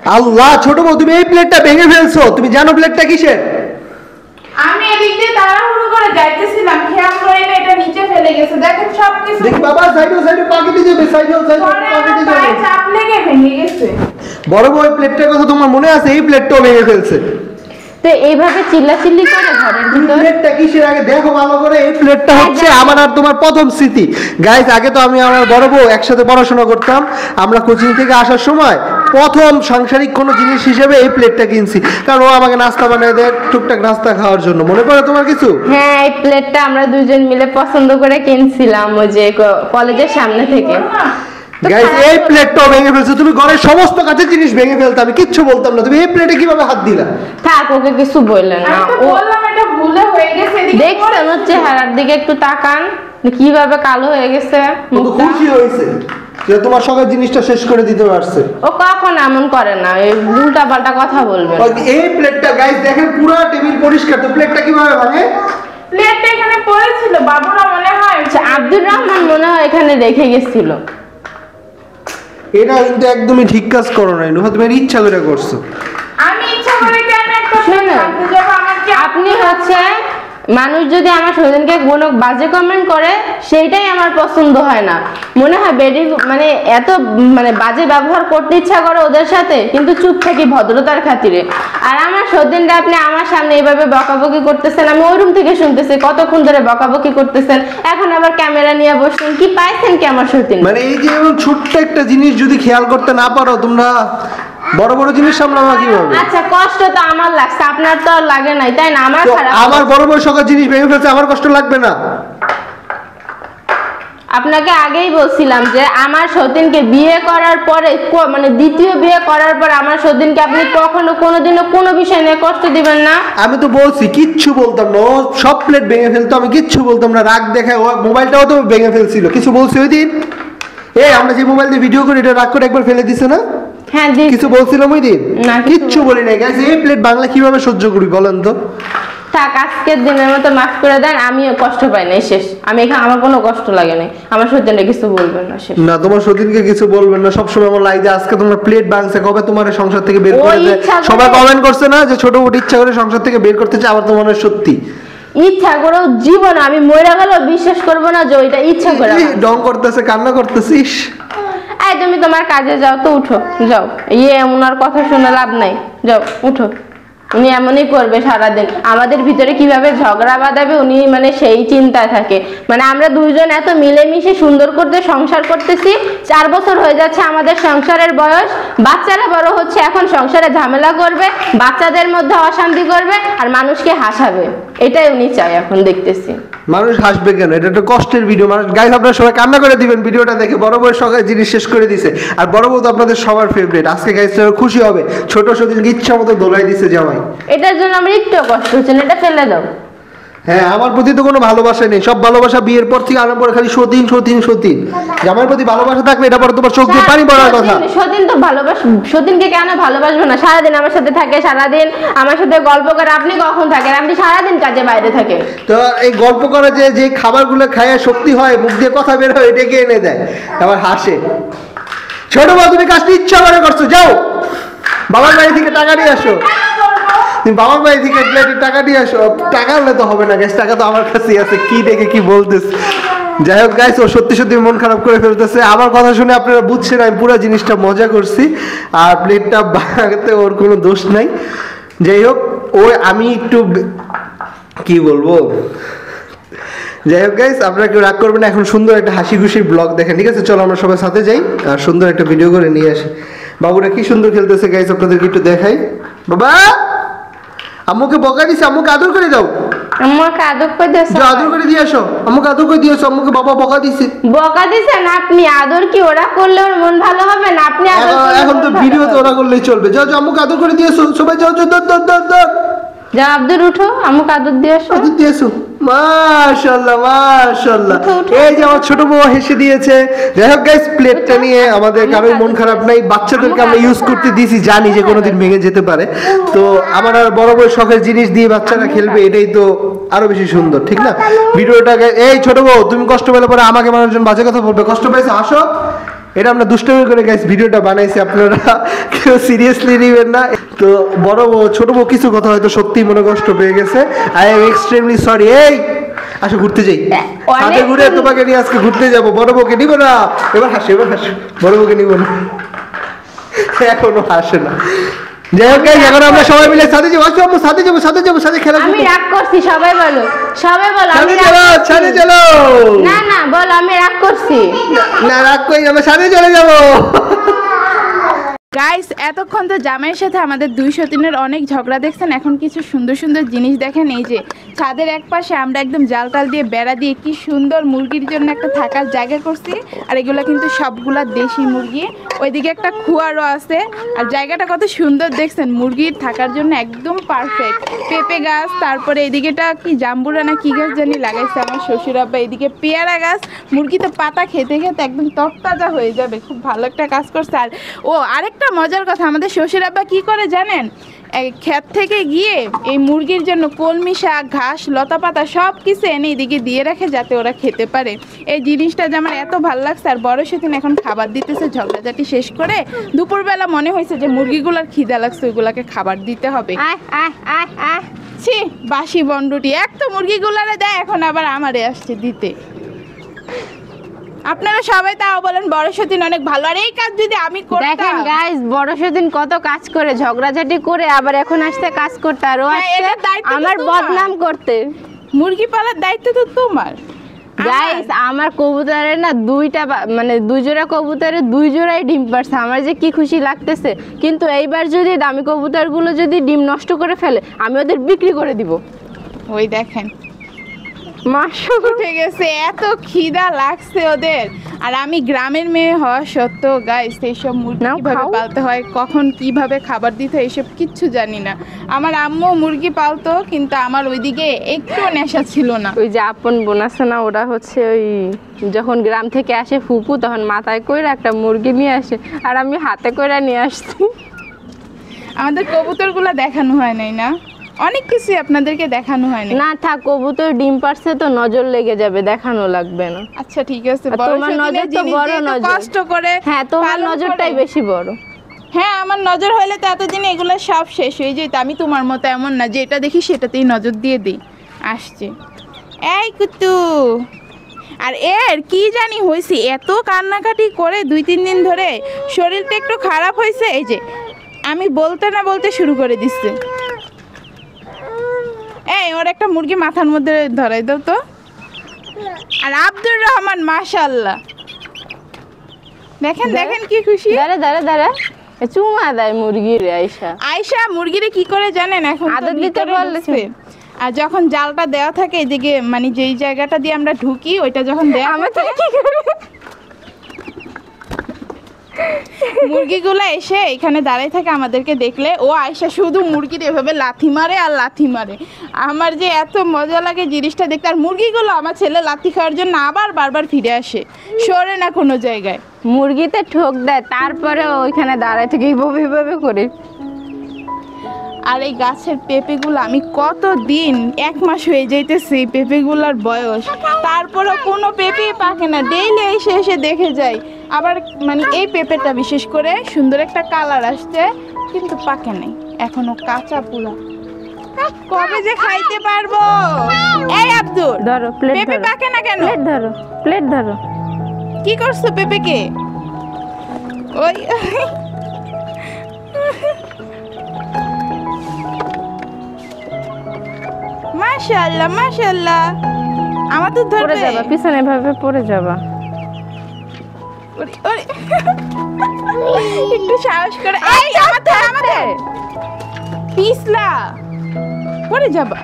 আল্লাহ, ছোট বউ তুমি এই প্লেটটা ভেঙে ফেলছো, তুমি জানো প্লেটটা কিসের? আমি এদিক দিয়ে তাড়াহুড়ো করে যাইতেছিলাম, খেয়াল করি না এটা নিচে ফেলে গেছে। দেখেন সব কিছু দেখি বাবা, সাইডে পাকিতে যাবে, সাইডে পাকিতে যাবে, চাপ লেগে ভেঙে গেছে। বড় বড় প্লেটটার কথা তোমার মনে আছে? এই প্লেটটাও ভেঙে ফেলছে। তো এইভাবে চিল্লাচিল্লি করে ঘরের ভিতর। প্লেটটা কিসের আগে দেখো ভালো করে। এই প্লেটটা হচ্ছে আমার আর তোমার প্রথম স্মৃতি। গাইস, আগে তো আমি আমার বড় বউ একসাথে পড়াশোনা করতাম। আমরা কোচিং থেকে আসার সময় প্রথম সাংসারিক কোনো জিনিস হিসেবে এই প্লেটটা কিনছি, কারণ ও আমাকে নাস্তা বানিয়ে দেয়, টুকটাক নাস্তা খাওয়ার জন্য। মনে পড়ে তোমার কিছু? হ্যাঁ, এই প্লেটটা আমরা দুজন মিলে পছন্দ করে কিনছিলাম ওই যে কলেজের সামনে থেকে। গাইস, এই প্লেটটাও ভেঙে ফেলছো তুমি। ঘরের সমস্ত কাছের জিনিস ভেঙে ফেলতে আমি কিচ্ছু বলতাম না, তুমি এই প্লেটে কিভাবে হাত দিলা? থাক, ওকে কিছু বললেন না। আমি তো বললাম এটা ভুলে হয়ে গেছে। দেখছেন ওর চেহারার দিকে একটু তাকান, কিভাবে কালো হয়ে গেছে ও তো খুশি হয়েছে যে তোমার সকাল জিনিসটা শেষ করে দিতে পারছে। ও কখন এমন করে না, এই উল্টা পাল্টা কথা বলবে। এই প্লেটটা গাইস দেখেন পুরো টেবিল পরিষ্কার, তো প্লেটটা কিভাবে ভাঙে? প্লেটটা এখানে পড়েছিল, বাবুরা মনে হয় আব্দুর রহমান মনে হয় এখানে রেখে গেছিল। এটা কিন্তু একদমই ঠিক কাজ করো নাই নুহা, তুমি ইচ্ছা করে করছো। আমি ইচ্ছা করে কেন একটা শুনুন, ভাঙতে যাব? আমার কি আপনি হচ্ছে মানুষ যদি আমার সজনকে কোনো বাজে কমেন্ট করে সেইটাই আমার পছন্দ হয় না। মনে হয় বেডি মানে এত মানে বাজে ব্যবহার করতে ইচ্ছা করে ওদের সাথে, কিন্তু চুপ থাকি ভদ্রতার খাতিরে। আর আমার সজনটা আপনি আমার সামনে এইভাবে বকাবকি করতেছেন, আমি ওই রুম থেকে শুনতেছি কতক্ষণ ধরে বকাবকি করতেছেন, এখন আবার ক্যামেরা নিয়ে বসছেন। কি পাইছেন কি আমার সজন? মানে এই যে এমন ছোট্ট একটা জিনিস যদি খেয়াল করতে না পারো তোমরা, বড় বড় জিনিস সামলাবা কিভাবে? আচ্ছা, কষ্ট তো আমার লাগছে, আপনার তো আর লাগে নাই, তাই না? আমার তো খারাপ, আমার বড় বড় সকাল জিনিস ভেঙে ফেলছে, আমার কষ্ট লাগবে না? আপনাকে আগেই বলছিলাম যে আমার সতীনকে বিয়ে করার পরে মানে দ্বিতীয় বিয়ে করার পর আমার সতীনকে আপনি কখনো কোনোদিনও কোনো বিষয় নিয়ে কষ্ট দিবেন না। আমি তো বলছি কিচ্ছু বলতাম না, ও সব প্লেট ভেঙে ফেলতো, আমি কিচ্ছু বলতাম না। রাগ দেখায় ও মোবাইলটাও তো ভেঙে ফেলছিল, কিছু বলছি ওই দিন? আমরা যে মোবাইল দিয়ে ভিডিও করি এটা রাগ করে একবার ফেলে দিছে না? হ্যাঁ, কিছু বলছিলাম ওই দিন? না, কিচ্ছু বলি নাই গাইস। এই প্লেট বাংলা কিভাবে সহ্য করি বলেন তো? থাক, আজকের দিনের মতো মাফ করে দেন, আমিও কষ্ট পাই নাই, শেষ। আমি এখানে আমার কোনো কষ্ট লাগে নাই, আমার সত্যি কিছু বলবেন না, শেষ। না, তোমার সতীনকে কিছু বলবেন না। সবসময় আমার লাইজে আজকে তোমরা প্লেট ভাঙছে, কবে তোমার সংসার থেকে বের করে দেয়? সবাই কমেন্ট করছে না যে ছোট বোট ইচ্ছা করে সংসার থেকে বের করতে চায়, আবার তোমার সত্যি ইচ্ছা করেও জীবন আমি মরে গেলেও বিশ্বাস করবো না যে ওইটা ইচ্ছা করে। ডং করতেছে, কান্না করতেছিস। এই তুমি তোমার কাজে যাও তো, উঠো যাও। ওনার কথা শুনে লাভ নাই, যাও উঠো। উনি এমনই করবে সারাদিন, আমাদের ভিতরে কিভাবে ঝগড়া বাঁধাবে উনি মানে সেই চিন্তায় থাকে। মানে আমরা দুইজন এত মিলেমিশে সুন্দর করতে সংসার করতেছি, 4 বছর হয়ে যাচ্ছে আমাদের সংসারের বয়স। বাচ্চারা বড় হচ্ছে, এখন সংসারে ঝামেলা করবে, বাচ্চাদের মধ্যে অশান্তি করবে, আর মানুষকে হাসাবে। এটাই উনি চায় এখন, দেখতেছি। মানুষ হাসবে কেন? এটা একটা কষ্টের ভিডিও। মানুষ গাইস আপনারা সবাই কান্না করে দিবেন ভিডিওটা দেখে। বড় বউ সকালে জিনিস শেষ করে দিছে, আর বড় বউ তো আপনাদের সবার ফেভারিট। আজকে গাইস খুশি হবে, ছোট সতীনকে ইচ্ছা মতো দোলাই দিছে জামাই। এটার জন্য আমার একটু কষ্ট হচ্ছে না, এটা ফেলে দাও। হ্যাঁ, আমার প্রতি তো কোনো ভালোবাসা নেই, সব ভালোবাসা বিয়ের পর থেকে আরম্ভ করে খালি সতীন সতীন সতীন। জামাইয়ের প্রতি ভালোবাসা থাকলে এটা পরে তোমার চোখ দিয়ে পানি পড়ার কথা। সতীন তো সতীনকে কেন ভালোবাসবো না? সারাদিন আমার সাথে থাকে, সারাদিন আমার সাথে গল্প করে। আপনি কখন থাকেন? আপনি সারাদিন কাজে বাইরে থাকেন। তো এই গল্প করে যে খাবারগুলো খায় শক্তি হয়, মুখ দিয়ে কথা বের হয়, এটাকে এনে দেয়, আবার হাসে। ছোট বউ তুমি কাজটা ইচ্ছা করে করছো, যাও বাবার বাড়ি থেকে টাকা নিয়ে আসো। তুমি বাবার বাড়ি থেকে টাকা নিয়ে আসো। টাকা হলে তো হবে না গ্যাস, টাকা তো আমার কাছেই আছে। কি দেখে কি বলতেছে? যাই হোক গাইস, ও সত্যি সত্যি মন খারাপ করে ফেলতেছে। আমার কথা শুনে আপনারা বুঝছেন আমি পুরো জিনিসটা মজা করছি, আর প্লেটটা ভাঙতে ওর কোনো দোষ নাই। যাই হোক, আমি একটু কি বলবো, যাই হোক গাইস, আপনারা কেউ রাগ করবেন না। এখন সুন্দর একটা হাসি খুশির ব্লগ দেখেন, ঠিক আছে? চলো আমরা সবাই সাথে যাই আর সুন্দর একটা ভিডিও করে নিয়ে আসি। বাবুরা কি সুন্দর খেলতেছে গাইস, আপনাদেরকে একটু দেখাই। বাবা, আম্মুকে বকা দিছে, আম্মুকে আদর করে দাও। আম্মুকে আদর করে দিয়েছো? যাও আদর করে দিয়ে আসো। আম্মুকে আদর করে দিয়েছো, আম্মুকে বাবা বকা দিছে। বকা দিছেন আপনি? আদর কি ওরা করলে ওর মন ভালো হবে না? আপনি আদর করলে এখন তো ভিডিও তো ওরা করলেই চলবে। যাও যাও, আম্মুকে আদর করে দিয়েছো। সবাই যাও যাও, দর দর দর দর। যাও আব্দুল, উঠো, আম্মুকে আদর দিয়ে আসো। আদর দিয়েছো, মাশাআল্লাহ মাশাআল্লাহ। এই যে আমার ছোট বউ হেসে দিয়েছে। যাই হোক গাইস, প্লেটটা নিয়ে আমাদের কারোই মন খারাপ নাই। বাচ্চাদেরকে আমরা ইউজ করতে দিয়েছি, জানি যে কোনোদিন ভেঙে যেতে পারে। তো আমার আর বড় বড় শখের জিনিস দিয়ে বাচ্চারা খেলবে, এটাই তো আরো বেশি সুন্দর, ঠিক না? ভিডিওটাকে এই ছোট বউ তুমি কষ্ট পেলে পরে আমাকে মানুষজন বাজে কথা বলবে। কষ্ট পেয়েছে, আসো এটা আমরা দুষ্টমি করে গাইস ভিডিওটা বানাইছি, আপনারা কেউ সিরিয়াসলি নেবেন না। তো বড় বউ ছোট বউ কিছু কথা হয়তো সত্যি মনে কষ্ট পেয়ে গেছে। I am extremely sorry. এই আসো ঘুরতে যাই, সাথে ঘুরে তোমাকে নিয়ে আজকে ঘুরতে যাবো। বড় বউকে নিব না, এবার হাসো এবার হাসো, বড় বউকে নিব না, এখনো হাসে না। যাই হোক গাইস, এখন আমরা সবাই মিলে সাথে যাবো, আসো আমরা সাথে যাবো, সাথে যাবো, সাথে খেলা আমি রাগ করছি, সবাই বলো, সবাই বলো আমি সাথে চলো, সাথে চলো। না না বলো আমি রাগ করছি। না রাগ কই, আমরা সাথে চলে যাবো। গাইস এতক্ষণ তো জামাইয়ের সাথে আমাদের 203-এর অনেক ঝগড়া দেখছেন, এখন কিছু সুন্দর সুন্দর জিনিস দেখেন। এই যে ছাদের এক পাশে আমরা একদম জাল টাল দিয়ে বেড়া দিয়ে কি সুন্দর মুরগির জন্য একটা থাকার জায়গা করছি। আর এগুলো কিন্তু সবগুলা দেশি মুরগি। ওইদিকে একটা খুয়ারও আছে। আর জায়গাটা কত সুন্দর দেখছেন, মুরগির থাকার জন্য একদম পারফেক্ট। পেঁপে গাছ, তারপরে এদিকেটা কি জাম্বুরা না কি গাছ জানি লাগাইছে আমার শ্বশুর আব্বা। এদিকে পেয়ারা গাছ, মুরগি তো পাতা খেতে খেতে একদম তরতাজা হয়ে যাবে। খুব ভালো একটা কাজ করছে। আর ও আরেকটা মজার কথা, আমাদের শ্বশুর আব্বা কি করে জানেন, এই ক্ষেত থেকে গিয়ে এই মুরগির জন্য কলমি শাক, ঘাস, লতা পাতা সব কিছু এনে এদিকে দিয়ে রাখে যাতে ওরা খেতে পারে। এই জিনিসটা যে আমার এত ভালো লাগছে। আর বড় সেদিন এখন খাবার দিতেছে, ঝগড়াঝাটি শেষ করে দুপুরবেলা মনে হয়েছে যে মুরগিগুলোর খিদা লাগছে, ওইগুলাকে খাবার দিতে হবে। ছি বাসি বন্ডুটি, এক তো মুরগিগুলারে দেয়, এখন আবার আমারে আসছে দিতে। আপনারা সবাই তাও বলেন বড় সতীন অনেক ভালো। আর এই কাজ যদি আমি দেখেন করতাম, গাইস বড় সেদিন কত কাজ করে, ঝগড়াঝাটি করে আবার এখন আসতে কাজ করতে, আর ও হ্যাঁ, আসছে এটার দায়িত্ব তো আমার তোমার। বদনাম করতে। মুরগি পালার দায়িত্ব তো তোমার। গাইস আমার কবুতরের না মানে 2 জোড়া কবুতরের 2 জোড়াই ডিম পারছে, আমার যে কি খুশি লাগতেছে। কিন্তু এইবার যদি দামি কবুতরগুলো যদি ডিম নষ্ট করে ফেলে, আমি ওদের বিক্রি করে দিব। ওই দেখেন মাশাআল্লাহ উঠে গেছে, এত খিদা লাগছে ওদের। আর আমি গ্রামের মেয়ে হওয়া সত্ত্বেও গাইস এইসব মুরগি নাও, কিভাবে খাও। পালতে হয়, কখন কিভাবে খাবার দিতে হয়, এসব কিচ্ছু জানি না। আমার আম্মু মুরগি পালতো, কিন্তু আমার ওইদিকে একটু নেশা ছিল না। ওই যে আপন বোন আছে না, ওরা হচ্ছে ওই যখন গ্রাম থেকে আসে ফুপু, তখন মাথায় কইরা একটা মুরগি নিয়ে আসে, আর আমি হাতে কইরা নিয়ে আসছি। আমাদের কবুতরগুলো দেখানো হয় নাই না, অনেক কিছু আপনাদেরকে দেখানো হয় না। না থাক, কবুতর ডিম পারছে তো নজর লেগে যাবে, দেখানো লাগবে না। আচ্ছা ঠিক আছে, আর বড় তোমার সতীনের নজর তো জিনিস বড় যেহেতু নজর। কষ্ট করে হ্যাঁ তোমার পালন নজরটাই করে। বেশি বড়। হ্যাঁ আমার নজর হলে তো এতদিন এগুলো সব শেষ হয়ে যেত। আমি তোমার মতো এমন না যে এটা দেখি সেটাতেই নজর দিয়ে দিই। আসছে এই কুতু, আর এর কি জানি হয়েছে, এত কান্নাকাটি করে 2-3 দিন ধরে শরীরটা একটু খারাপ হয়েছে। এই যে আমি বলতে না বলতে শুরু করে দিচ্ছে। এই ওর একটা মুরগি মাথার মধ্যে ধরাই দাও তো। আর আব্দুর রহমান মাশাআল্লাহ, দেখেন দেখেন কি খুশি। দাঁড়া দাঁড়া দাঁড়া, চুমা দেয় মুরগির আয়সা। আয়শা মুরগিরে কি করে জানেন, এখন তো আদর দিতে ভিতরে বলেছে। ঢুকছে। আর যখন জালটা দেওয়া থাকে এদিকে, মানে যেই জায়গাটা দিয়ে আমরা ঢুকি ওইটা যখন দেওয়া আমার থাকে, তো কি করে মুরগিগুলো এসে এখানে দাঁড়ায় থাকে আমাদেরকে দেখলে। ও আয়শা শুধু মুরগির এভাবে লাথি মারে আর লাথি মারে। আমার যে এত মজা লাগে জিনিসটা দেখতে। আর মুরগিগুলো আমার ছেলে লাথি খাওয়ার জন্য আবার বারবার ফিরে আসে, সরে না কোনো জায়গায়। মুরগিতে ঠোক দেয়, তারপরে ওইখানে দাঁড়ায় থেকে এইভাবে করে। আর এই গাছের পেঁপেগুলো আমি কতদিন, 1 মাস হয়ে যাইতেছে এই পেঁপেগুলোর বয়স, তারপরেও কোনো পেঁপেই পাকে না। ডেইলি এসে এসে দেখে যাই। আবার মানে এই পেঁপেটা বিশেষ করে সুন্দর একটা কালার আসছে, কিন্তু পাকে নাই এখনো, কাঁচা পুরা। কবে যে খাইতে পারবো। এই আব্দুল ধরো প্লেট পেঁপে ধরো, পাকে না কেন? প্লেট ধরো, প্লেট ধরো। কি করছো পেঁপেকে? ওই মাশাআল্লাহ মাশাআল্লাহ, আমার তো পড়ে ধরবে। যাবা, পিছনে এভাবে পড়ে যাবা। ওরে, ওরে। একটু সাহস করে। এই আমাদের পিছলা পড়ে যাবা।